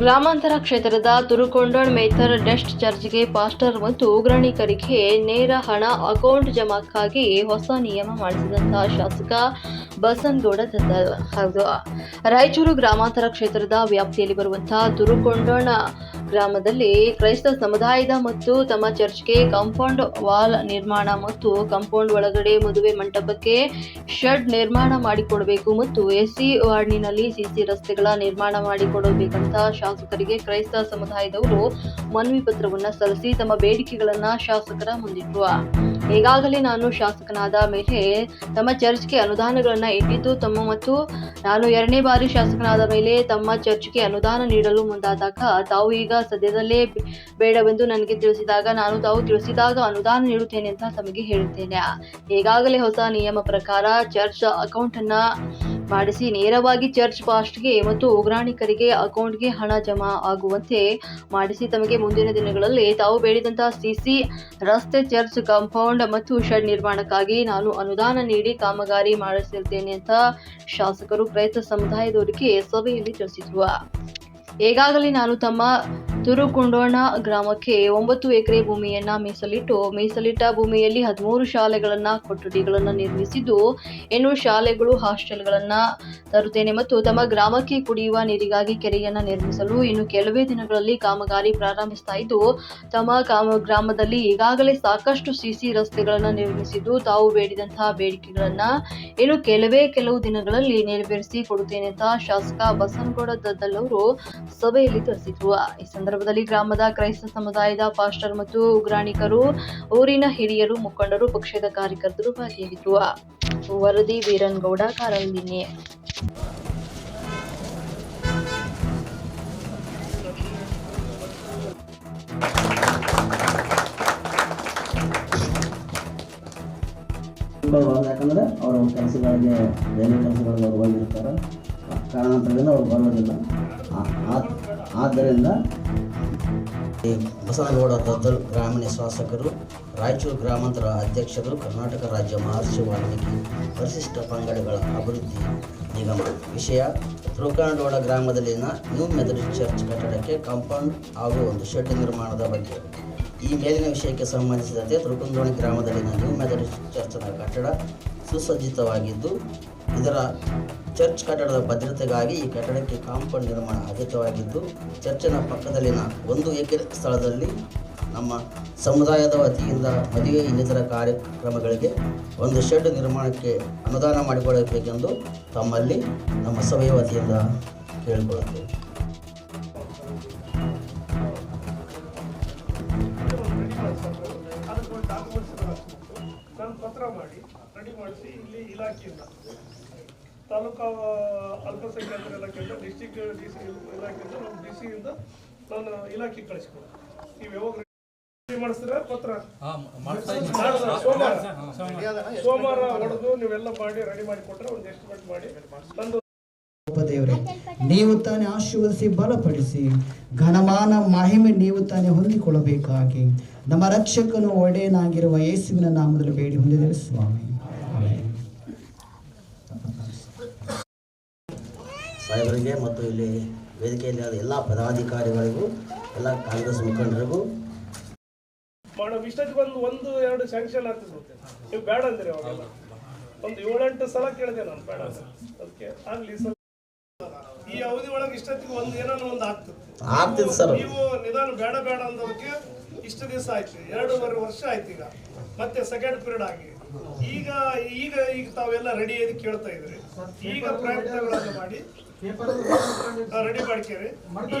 ಗ್ರಾಮಾಂತರ ಕ್ಷೇತ್ರದ ತುರುಕೊಂಡೋಣ್ ಮೆಥಡಿಸ್ಟ್ ಚರ್ಚ್ಗೆ ಪಾಸ್ಟರ್ ಮತ್ತು ಉಗ್ರಾಣಿಕರಿಗೆ ನೇರ ಹಣ ಅಕೌಂಟ್ ಜಮಾಕ್ಕಾಗಿ ಹೊಸ ನಿಯಮ ಮಾಡಿಸಿದಂತಹ ಶಾಸಕ ಬಸನಗೌಡ ದದ್ದಲ್. ಹೌದು, ರಾಯಚೂರು ಗ್ರಾಮಾಂತರ ಕ್ಷೇತ್ರದ ವ್ಯಾಪ್ತಿಯಲ್ಲಿ ಬರುವಂತಹ ತುರುಕೊಂಡೋಣ ಗ್ರಾಮದಲ್ಲಿ ಕ್ರೈಸ್ತ ಸಮುದಾಯದ ಮತ್ತು ತಮ್ಮ ಚರ್ಚ್ಗೆ ಕಾಂಪೌಂಡ್ ವಾಲ್ ನಿರ್ಮಾಣ ಮತ್ತು ಕಾಂಪೌಂಡ್ ಒಳಗಡೆ ಮದುವೆ ಮಂಟಪಕ್ಕೆ ಶೆಡ್ ನಿರ್ಮಾಣ ಮಾಡಿಕೊಡಬೇಕು ಮತ್ತು ಎಸಿ ವಾರ್ಡಿನಲ್ಲಿ ಸಿಸಿ ರಸ್ತೆಗಳ ನಿರ್ಮಾಣ ಮಾಡಿಕೊಡಬೇಕಂತ ಶಾಸಕರಿಗೆ ಕ್ರೈಸ್ತ ಸಮುದಾಯದವರು ಮನವಿ ಪತ್ರವನ್ನು ಸಲ್ಲಿಸಿ ತಮ್ಮ ಬೇಡಿಕೆಗಳನ್ನ ಶಾಸಕರ ಮುಂದಿಟ್ಟರು. ಈಗಾಗಲೇ ನಾನು ಶಾಸಕನಾದ ಮೇಲೆ ತಮ್ಮ ಚರ್ಚ್ಗೆ ಅನುದಾನಗಳನ್ನ ಇಟ್ಟಿದ್ದು ಮತ್ತು ನಾನು 2ನೇ ಬಾರಿ ಶಾಸಕನಾದ ಮೇಲೆ ತಮ್ಮ ಚರ್ಚ್ಗೆ ಅನುದಾನ ನೀಡಲು ಮುಂದಾದಾಗ ತಾವು ಈಗ ಸದ್ಯದಲ್ಲೇ ಬೇಡವೆಂದು ನನಗೆ ತಿಳಿಸಿದಾಗ ನಾನು ತಾವು ತಿಳಿಸಿದಾಗ ಅನುದಾನ ನೀಡುತ್ತೇನೆ ಅಂತ ತಮಗೆ ಹೇಳುತ್ತೇನೆ. ಈಗಾಗಲೇ ಹೊಸ ನಿಯಮ ಪ್ರಕಾರ ಚರ್ಚ್ ಅಕೌಂಟ್ ಅನ್ನ ಮಾಡಿಸಿ ನೇರವಾಗಿ ಚರ್ಚ್ ಪಾಸ್ಟ್ಗೆ ಮತ್ತು ಉಗ್ರಾಣಿಕರಿಗೆ ಅಕೌಂಟ್ಗೆ ಹಣ ಜಮಾ ಆಗುವಂತೆ ಮಾಡಿಸಿ ತಮಗೆ ಮುಂದಿನ ದಿನಗಳಲ್ಲಿ ತಾವು ಬೇಡಿದಂತಹ ಸಿಸಿ ರಸ್ತೆ, ಚರ್ಚ್ ಕಾಂಪೌಂಡ್ ಮತ್ತು ಶೆಡ್ ನಿರ್ಮಾಣಕ್ಕಾಗಿ ನಾನು ಅನುದಾನ ನೀಡಿ ಕಾಮಗಾರಿ ಮಾಡಿಸಿರುತ್ತೇನೆ ಅಂತ ಶಾಸಕರು ಕ್ರೈಸ್ತ ಸಮುದಾಯದವರಿಗೆ ಸಭೆಯಲ್ಲಿ ತಿಳಿಸಿದರು. ಈಗಾಗಲೇ ನಾನು ತಮ್ಮ ತುರುಕೊಂಡೋಣ ಗ್ರಾಮಕ್ಕೆ 9 ಎಕರೆ ಭೂಮಿಯನ್ನ ಮೀಸಲಿಟ್ಟ ಭೂಮಿಯಲ್ಲಿ 13 ಶಾಲೆಗಳನ್ನ ಕೊಠಡಿಗಳನ್ನು ನಿರ್ಮಿಸಿದ್ದು, ಇನ್ನು ಶಾಲೆಗಳು ಹಾಸ್ಟೆಲ್ಗಳನ್ನ ತರುತ್ತೇನೆ ಮತ್ತು ತಮ್ಮ ಗ್ರಾಮಕ್ಕೆ ಕುಡಿಯುವ ನೀರಿಗಾಗಿ ಕೆರೆಯನ್ನ ನಿರ್ಮಿಸಲು ಇನ್ನು ಕೆಲವೇ ದಿನಗಳಲ್ಲಿ ಕಾಮಗಾರಿ ಪ್ರಾರಂಭಿಸ್ತಾ ಇದ್ದು, ತಮ್ಮ ಗ್ರಾಮದಲ್ಲಿ ಈಗಾಗಲೇ ಸಾಕಷ್ಟು ಸಿಸಿ ರಸ್ತೆಗಳನ್ನ ನಿರ್ಮಿಸಿದ್ದು, ತಾವು ಬೇಡಿದಂತಹ ಬೇಡಿಕೆಗಳನ್ನ ಇನ್ನು ಕೆಲವು ದಿನಗಳಲ್ಲಿ ನೆರವೇರಿಸಿ ಕೊಡುತ್ತೇನೆ ಅಂತ ಶಾಸಕ ಬಸನಗೌಡ ದದ್ದಲ್ ಅವರು ಸಭೆಯಲ್ಲಿ ತಿಳಿಸಿದ್ರು. ಈ ಸಂದರ್ಭದಲ್ಲಿ ಗ್ರಾಮದ ಕ್ರೈಸ್ತ ಸಮುದಾಯದ ಪಾಸ್ಟರ್ ಮತ್ತು ಉಗ್ರಾಣಿಕರು, ಊರಿನ ಹಿರಿಯರು, ಮುಖಂಡರು, ಪಕ್ಷದ ಕಾರ್ಯಕರ್ತರು ಭಾಗಿಯಾಗಿದ್ರು. ವರದಿ ವೀರನಗೌಡ ಕಾರಲ್ದಿನ್ನಿ. ಯಾಕಂದ್ರೆ ಅವರ ಕೆಲಸಗಳಿಗೆ ಬೇರೆ ಕೆಲಸಗಳಿಗೆ ಅವ್ರು ಹೋಗಿರ್ತಾರೆ, ಕಾರಣಾಂತರದಿಂದ ಅವ್ರು ಬರೋದಿಲ್ಲ. ಆದ್ದರಿಂದ ಬಸನಗೌಡ ದದ್ದಲ್ ಗ್ರಾಮೀಣ ಶಾಸಕರು, ರಾಯಚೂರು ಗ್ರಾಮಾಂತರ ಅಧ್ಯಕ್ಷರು, ಕರ್ನಾಟಕ ರಾಜ್ಯ ಮಹರ್ಷಿ ವಾಲ್ಮೀಕಿ ಪರಿಶಿಷ್ಟ ಪಂಗಡಗಳ ಅಭಿವೃದ್ಧಿ ನಿಗಮ. ವಿಷಯ: ತುರುಕೊಂಡೋಣ ಗ್ರಾಮದಲ್ಲಿನ ನ್ಯೂ ಮೆಥಡಿಸ್ಟ್ ಚರ್ಚ್ ಕಟ್ಟಡಕ್ಕೆ ಕಾಂಪೌಂಡ್ ಹಾಗೂ ಒಂದು ಶೆಡ್ ನಿರ್ಮಾಣದ ಬಗ್ಗೆ. ಈ ಮೇಲಿನ ವಿಷಯಕ್ಕೆ ಸಂಬಂಧಿಸಿದಂತೆ ತುರುಕೊಂಡೋಣ ಗ್ರಾಮದಲ್ಲಿನ ನ್ಯೂ ಮೆಥಡಿಸ್ಟ್ ಚರ್ಚ್ನ ಕಟ್ಟಡ ಸುಸಜ್ಜಿತವಾಗಿದ್ದು, ಇದರ ಚರ್ಚ್ ಕಟ್ಟಡದ ಭದ್ರತೆಗಾಗಿ ಈ ಕಟ್ಟಡಕ್ಕೆ ಕಾಂಪೌಂಡ್ ನಿರ್ಮಾಣ ಅಗತ್ಯವಾಗಿದ್ದು, ಚರ್ಚಿನ ಪಕ್ಕದಲ್ಲಿನ 1 ಎಕರೆ ಸ್ಥಳದಲ್ಲಿ ನಮ್ಮ ಸಮುದಾಯದ ವತಿಯಿಂದ ಮದುವೆ ಇನ್ನಿತರ ಕಾರ್ಯಕ್ರಮಗಳಿಗೆ ಒಂದು ಶೆಡ್ ನಿರ್ಮಾಣಕ್ಕೆ ಅನುದಾನ ಮಾಡಿಕೊಡಬೇಕೆಂದು ತಮ್ಮಲ್ಲಿ ನಮ್ಮ ಸಭೆಯ ವತಿಯಿಂದ ಕೇಳಿಕೊಳ್ಳುತ್ತೇವೆ. ಪತ್ರ ಮಾಡಿ ರೆಡಿ ಮಾಡಿಸಿ ಇಲ್ಲಿ ಇಲಾಖೆಯಿಂದ ತಾಲೂಕಾ ಅಲ್ಪಸಂಖ್ಯಾತರ ಇಲಾಖೆಯಿಂದ ಡಿಸ್ಟಿಕ್ DC ಇಲಾಖೆಯಿಂದ ನಮ್ಮ DC ನಾನು ಇಲಾಖೆಗೆ ಕಳಿಸ್ಕೊಡ್ತೀನಿ. ನೀವು ಯಾವಾಗ ರೆಡಿ ಮಾಡಿಸ್ತೀರ ಪತ್ರ ಸೋಮವಾರ ಹೊಡೆದು ನೀವೆಲ್ಲ ಮಾಡಿ ರೆಡಿ ಮಾಡಿ ಕೊಟ್ಟರೆ ಒಂದು ಎಸ್ಟಿಮೇಟ್ ಮಾಡಿ ತಂದು ದೇವರೇ, ನೀವು ತಾನೇ ಆಶೀರ್ವದಿಸಿ ಬಲಪಡಿಸಿ ಘನಮಾನ ಮಹಿಮೆ ನೀವು ತಾನೇ ಹೊಂದಿಕೊಳ್ಳಬೇಕಾಗಿ ನಮ್ಮ ರಕ್ಷಕನು ಒಡೆಯನಾಗಿರುವ ಯೇಸುವಿನ ನಾಮದಲ್ಲಿ ಬೇಡಿ ಹೊಂದಿದ್ದೇವೆ ಸ್ವಾಮಿ. ಸಾಹೇಬರಿಗೆ ಮತ್ತು ಇಲ್ಲಿ ವೇದಿಕೆಯಲ್ಲಿ ಆದ ಎಲ್ಲ ಪದಾಧಿಕಾರಿಗಳಿಗೂ, ಎಲ್ಲ ಕಾಂಗ್ರೆಸ್ ಮುಖಂಡರಿಗೂ ಮಾಡೋ ಇಷ್ಟಕ್ಕೆ ಒಂದು 2 ಸ್ಯಾಂಕ್ಷನ್ ಆಗ್ತಿರುತ್ತೆ. ನೀವು ಬೇಡ ಅಂದಿರಿ, ಅವಾಗೆಲ್ಲ ಒಂದು 7-8 ಸಲ ಕೇಳಿದೆ ನಾನು ಬೇಡ ಅದಕ್ಕೆ. ಆಗ್ಲಿ ಸರ್, ಈ ಅವಧಿ ಒಳಗೆ ಇಷ್ಟೊತ್ತಿಗೆ ಒಂದು ಆಗ್ತದೆ ಸರ್. ನೀವು ನಿಧಾನ ಬೇಡ ಅಂದೋದಕ್ಕೆ ಇಷ್ಟು ದಿವಸ ಆಯ್ತು, 2.5 ವರ್ಷ ಆಯ್ತು. ಈಗ ಮತ್ತೆ ಸೆಕೆಂಡ್ ಪೀರಿಯಡ್ ಆಗಿ ಈಗ ತಾವೆಲ್ಲ ರೆಡಿ ಆಗಿ ಕೇಳ್ತಾ ಇದ್ರಿ. ಈಗ ಪ್ರಯತ್ನಗಳನ್ನು ಮಾಡಿ ರೆಡಿ ಮಾಡ್ಕೇರಿ.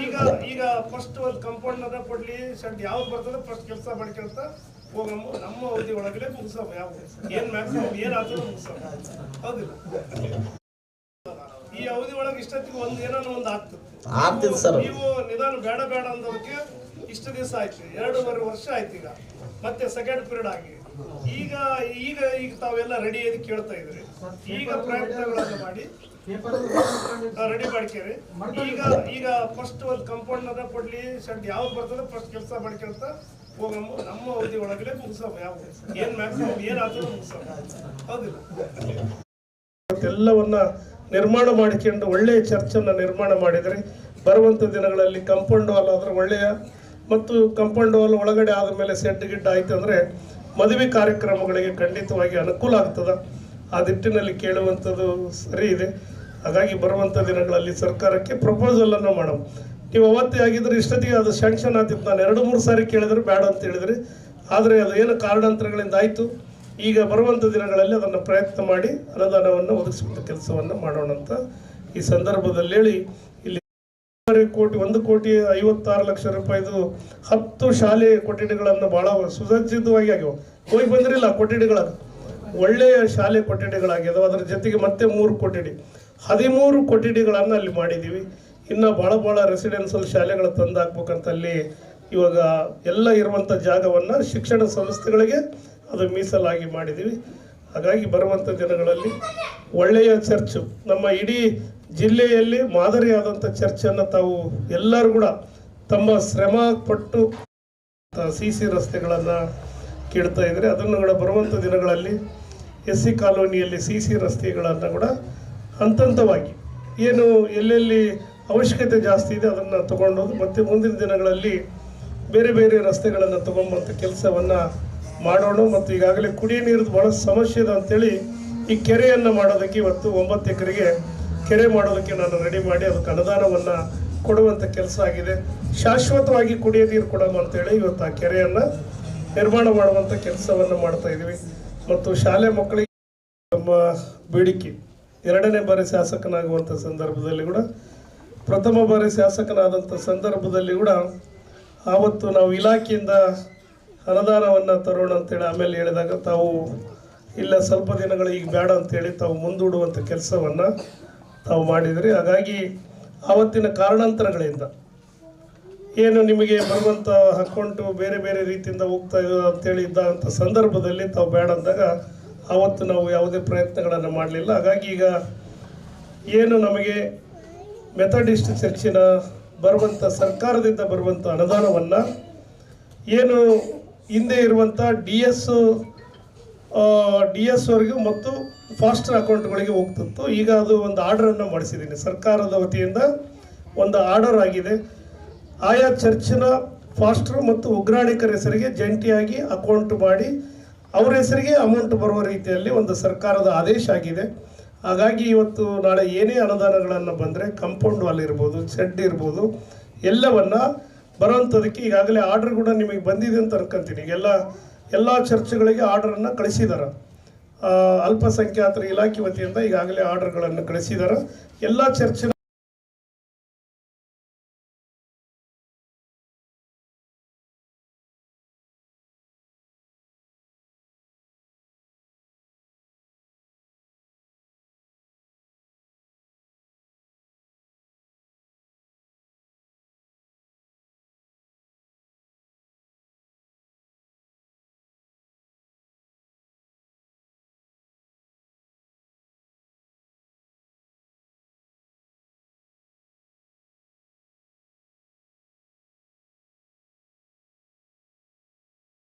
ಈಗ ಫಸ್ಟ್ ಒಂದು ಕಾಂಪೌಂಡ್ ಅದ ಕೊಡ್ಲಿ, ಶೆಡ್ ಯಾವ್ದು ಬರ್ತದೆ ಫಸ್ಟ್ ಕೆಲಸ ಮಾಡ್ಕೊಳ್ತಾ ಹೋಗಮ್ಮ. ನಮ್ಮ ಅವಧಿ ಒಳಗಡೆ ಮುಗಿಸಮ್ಮ. ಯಾವ ಏನ್ ಮ್ಯಾಕ್ಸಿಮಮ್ ಏನ್ ಆಗ್ತದೆ ಮುಗಿಸಮ್ಮ, ಹೌದಿಲ್ಲ? ಈ ಅವಧಿ ಒಳಗೆ ಇಷ್ಟೊತ್ತಿಗೆ ಒಂದು ಆಗ್ತದೆ ಸರ್. ನೀವು ನಿಧಾನ ಬೇಡ ಅಂದೋದಕ್ಕೆ ಇಷ್ಟು ದಿವಸ ಆಯ್ತು, 2.5 ವರ್ಷ ಆಯ್ತು. ಈಗ ಮತ್ತೆ ಸೆಕೆಂಡ್ ಪೀರಿಯಡ್ ಆಗಿ ಈಗ ತಾವೆಲ್ಲ ರೆಡಿ ಆಗಿ ಕೇಳ್ತಾ ಇದ್ರಿ. ಈಗ ಪ್ರಯತ್ನಗಳನ್ನು ಮಾಡಿ ರೆಡಿ ಮಾಡ್ಕೇರಿ. ಈಗ ಫಸ್ಟ್ ಒಂದು ಕಾಂಪೌಂಡ್ ಅದ ಕೊಡ್ಲಿ, ಶೆಡ್ ಯಾವ್ದು ಬರ್ತದೆ ಫಸ್ಟ್ ಕೆಲಸ ಮಾಡ್ಕೊಳ್ತಾ ಹೋಗಮ್ಮ. ನಮ್ಮ ಅವಧಿ ಒಳಗಡೆ ಮುಗಿಸಮ್ಮ. ಯಾವ ಏನ್ ಮ್ಯಾಕ್ಸಿಮಮ್ ಏನ್ ಆಗ್ತದೆ ಮುಗಿಸಮ್ಮ, ಹೌದಿಲ್ಲ? ಎಲ್ಲವನ್ನ ನಿರ್ಮಾಣ ಮಾಡಿಕೊಂಡು ಒಳ್ಳೆಯ ಚರ್ಚನ್ನು ನಿರ್ಮಾಣ ಮಾಡಿದರೆ ಬರುವಂಥ ದಿನಗಳಲ್ಲಿ ಕಾಂಪೌಂಡ್ ವಾಲ್ ಆದರೆ ಒಳ್ಳೆಯ, ಮತ್ತು ಕಾಂಪೌಂಡ್ ವಾಲ್ ಒಳಗಡೆ ಆದ ಮೇಲೆ ಸೆಡ್ ಗಿಡ್ಡ ಆಯಿತು ಅಂದರೆ ಮದುವೆ ಕಾರ್ಯಕ್ರಮಗಳಿಗೆ ಖಂಡಿತವಾಗಿ ಅನುಕೂಲ ಆಗ್ತದೆ. ಆ ನಿಟ್ಟಿನಲ್ಲಿ ಕೇಳುವಂಥದ್ದು ಸರಿ ಇದೆ. ಹಾಗಾಗಿ ಬರುವಂಥ ದಿನಗಳಲ್ಲಿ ಸರ್ಕಾರಕ್ಕೆ ಪ್ರಪೋಸಲನ್ನು ಮಾಡೋಣ. ನೀವು ಅವತ್ತೇ ಆಗಿದ್ರೆ ಇಷ್ಟೊತ್ತಿಗೆ ಅದು ಸ್ಯಾಂಕ್ಷನ್ ಆಗ್ತಿತ್ತು. ನಾನು 2-3 ಸಾರಿ ಕೇಳಿದ್ರೆ ಬೇಡ ಅಂತ ಹೇಳಿದ್ರಿ, ಆದರೆ ಅದು ಏನು ಕಾರಣಾಂತರಗಳಿಂದ ಆಯಿತು. ಈಗ ಬರುವಂಥ ದಿನಗಳಲ್ಲಿ ಅದನ್ನು ಪ್ರಯತ್ನ ಮಾಡಿ ಅನುದಾನವನ್ನು ಒದಗಿಸುವಂಥ ಕೆಲಸವನ್ನು ಮಾಡೋಣ ಅಂತ ಈ ಸಂದರ್ಭದಲ್ಲಿ ಹೇಳಿ, ಇಲ್ಲಿ 1,56,00,000 ರೂಪಾಯಿದು 10 ಶಾಲೆ ಕೊಠಡಿಗಳನ್ನು ಭಾಳ ಸುಸಜ್ಜಿತವಾಗಿ ಆಗ್ಯಾವ. ಹೋಗಿ ಬಂದ್ರಿಲ್ಲ ಕೊಠಡಿಗಳನ್ನು, ಒಳ್ಳೆಯ ಶಾಲೆ ಕೊಠಡಿಗಳಾಗ್ಯದವು. ಅದರ ಜೊತೆಗೆ ಮತ್ತೆ 3 ಕೊಠಡಿ, 13 ಕೊಠಡಿಗಳನ್ನು ಅಲ್ಲಿ ಮಾಡಿದ್ದೀವಿ. ಇನ್ನು ಭಾಳ ರೆಸಿಡೆನ್ಷಿಯಲ್ ಶಾಲೆಗಳು ತಂದು ಹಾಕ್ಬೇಕಂತ ಅಲ್ಲಿ ಇವಾಗ ಎಲ್ಲ ಇರುವಂಥ ಜಾಗವನ್ನು ಶಿಕ್ಷಣ ಸಂಸ್ಥೆಗಳಿಗೆ ಅದು ಮೀಸಲಾಗಿ ಮಾಡಿದ್ದೀವಿ. ಹಾಗಾಗಿ ಬರುವಂಥ ದಿನಗಳಲ್ಲಿ ಒಳ್ಳೆಯ ಚರ್ಚು, ನಮ್ಮ ಇಡೀ ಜಿಲ್ಲೆಯಲ್ಲಿ ಮಾದರಿಯಾದಂಥ ಚರ್ಚನ್ನು ತಾವು ಎಲ್ಲರೂ ಕೂಡ ತಮ್ಮ ಶ್ರಮ ಪಟ್ಟು CC ರಸ್ತೆಗಳನ್ನು ಕೇಳ್ತಾ ಇದ್ದಾರೆ. ಅದನ್ನು ಕೂಡ ಬರುವಂಥ ದಿನಗಳಲ್ಲಿ SC ಕಾಲೋನಿಯಲ್ಲಿ CC ರಸ್ತೆಗಳನ್ನು ಕೂಡ ಹಂತವಾಗಿ ಏನು ಎಲ್ಲೆಲ್ಲಿ ಅವಶ್ಯಕತೆ ಜಾಸ್ತಿ ಇದೆ ಅದನ್ನು ತಗೊಂಡೋದು, ಮತ್ತು ಮುಂದಿನ ದಿನಗಳಲ್ಲಿ ಬೇರೆ ಬೇರೆ ರಸ್ತೆಗಳನ್ನು ತಗೊಂಬಂಥ ಕೆಲಸವನ್ನು ಮಾಡೋಣ. ಮತ್ತು ಈಗಾಗಲೇ ಕುಡಿಯ ನೀರದ್ದು ಭಾಳ ಸಮಸ್ಯೆ ಇದೆ ಅಂಥೇಳಿ ಈ ಕೆರೆಯನ್ನು ಮಾಡೋದಕ್ಕೆ ಇವತ್ತು 9 ಎಕರೆಗೆ ಕೆರೆ ಮಾಡೋದಕ್ಕೆ ನಾನು ರೆಡಿ ಮಾಡಿ ಅದಕ್ಕೆ ಅನುದಾನವನ್ನು ಕೊಡುವಂಥ ಕೆಲಸ ಆಗಿದೆ. ಶಾಶ್ವತವಾಗಿ ಕುಡಿಯ ನೀರು ಕೊಡೋಣ ಅಂತೇಳಿ ಇವತ್ತು ಆ ಕೆರೆಯನ್ನು ನಿರ್ಮಾಣ ಮಾಡುವಂಥ ಕೆಲಸವನ್ನು ಮಾಡ್ತಾ ಇದ್ದೀವಿ. ಮತ್ತು ಶಾಲೆ ಮಕ್ಕಳಿಗೆ ನಮ್ಮ ಬೇಡಿಕೆ, 2ನೇ ಬಾರಿ ಶಾಸಕನಾಗುವಂಥ ಸಂದರ್ಭದಲ್ಲಿ ಕೂಡ, ಪ್ರಥಮ ಬಾರಿ ಶಾಸಕನಾದಂಥ ಸಂದರ್ಭದಲ್ಲಿ ಕೂಡ ಆವತ್ತು ನಾವು ಇಲಾಖೆಯಿಂದ ಅನುದಾನವನ್ನು ತರೋಣ ಅಂತೇಳಿ ಆಮೇಲೆ ಹೇಳಿದಾಗ ತಾವು ಇಲ್ಲ ಸ್ವಲ್ಪ ದಿನಗಳು ಈಗ ಬೇಡ ಅಂತೇಳಿ ತಾವು ಮುಂದೂಡುವಂಥ ಕೆಲಸವನ್ನು ತಾವು ಮಾಡಿದ್ರಿ. ಹಾಗಾಗಿ ಆವತ್ತಿನ ಕಾರಣಾಂತರಗಳಿಂದ ಏನು ನಿಮಗೆ ಬರುವಂಥ ಅಕೌಂಟು ಬೇರೆ ಬೇರೆ ರೀತಿಯಿಂದ ಹೋಗ್ತಾ ಇದೆ ಅಂತೇಳಿ ಇದ್ದಂಥ ಸಂದರ್ಭದಲ್ಲಿ ತಾವು ಬೇಡ ಅಂದಾಗ ಆವತ್ತು ನಾವು ಯಾವುದೇ ಪ್ರಯತ್ನಗಳನ್ನು ಮಾಡಲಿಲ್ಲ. ಹಾಗಾಗಿ ಈಗ ಏನು ನಮಗೆ ಮೆಥಡಿಸ್ಟ್ ಚರ್ಚಿನ ಬರುವಂಥ ಸರ್ಕಾರದಿಂದ ಬರುವಂಥ ಅನುದಾನವನ್ನು ಏನು ಹಿಂದೆ ಇರುವಂಥ DS ವರೆಗೂ ಮತ್ತು ಫಾಸ್ಟರ್ ಅಕೌಂಟ್ಗಳಿಗೆ ಹೋಗ್ತಿತ್ತು. ಈಗ ಅದು ಒಂದು ಆರ್ಡರನ್ನು ಮಾಡಿಸಿದ್ದೀನಿ, ಸರ್ಕಾರದ ವತಿಯಿಂದ ಒಂದು ಆರ್ಡರ್ ಆಗಿದೆ. ಆಯಾ ಚರ್ಚಿನ ಫಾಸ್ಟರ್ ಮತ್ತು ಉಗ್ರಾಣಿಕರ ಹೆಸರಿಗೆ ಜಂಟಿಯಾಗಿ ಅಕೌಂಟ್ ಮಾಡಿ ಅವರ ಹೆಸರಿಗೆ ಅಮೌಂಟ್ ಬರುವ ರೀತಿಯಲ್ಲಿ ಒಂದು ಸರ್ಕಾರದ ಆದೇಶ ಆಗಿದೆ. ಹಾಗಾಗಿ ಇವತ್ತು ನಾಳೆ ಏನೇ ಅನುದಾನಗಳನ್ನು ಬಂದರೆ ಕಾಂಪೌಂಡ್ ವಾಲ್ ಇರ್ಬೋದು, ಶೆಡ್ ಇರ್ಬೋದು, ಎಲ್ಲವನ್ನು ಬರೋವಂಥದಕ್ಕೆ ಈಗಾಗಲೇ ಆರ್ಡ್ರ್ ಕೂಡ ನಿಮಗೆ ಬಂದಿದೆ ಅಂತ ಅನ್ಕೊಂತೀನಿ. ಎಲ್ಲ ಚರ್ಚ್ಗಳಿಗೆ ಆರ್ಡ್ರನ್ನು ಕಳಿಸಿದ್ದಾರೆ. ಅಲ್ಪಸಂಖ್ಯಾತರ ಇಲಾಖೆ ವತಿಯಿಂದ ಈಗಾಗಲೇ ಆರ್ಡರ್ಗಳನ್ನು ಕಳಿಸಿದ್ದಾರೆ. ಎಲ್ಲ ಚರ್ಚಿನ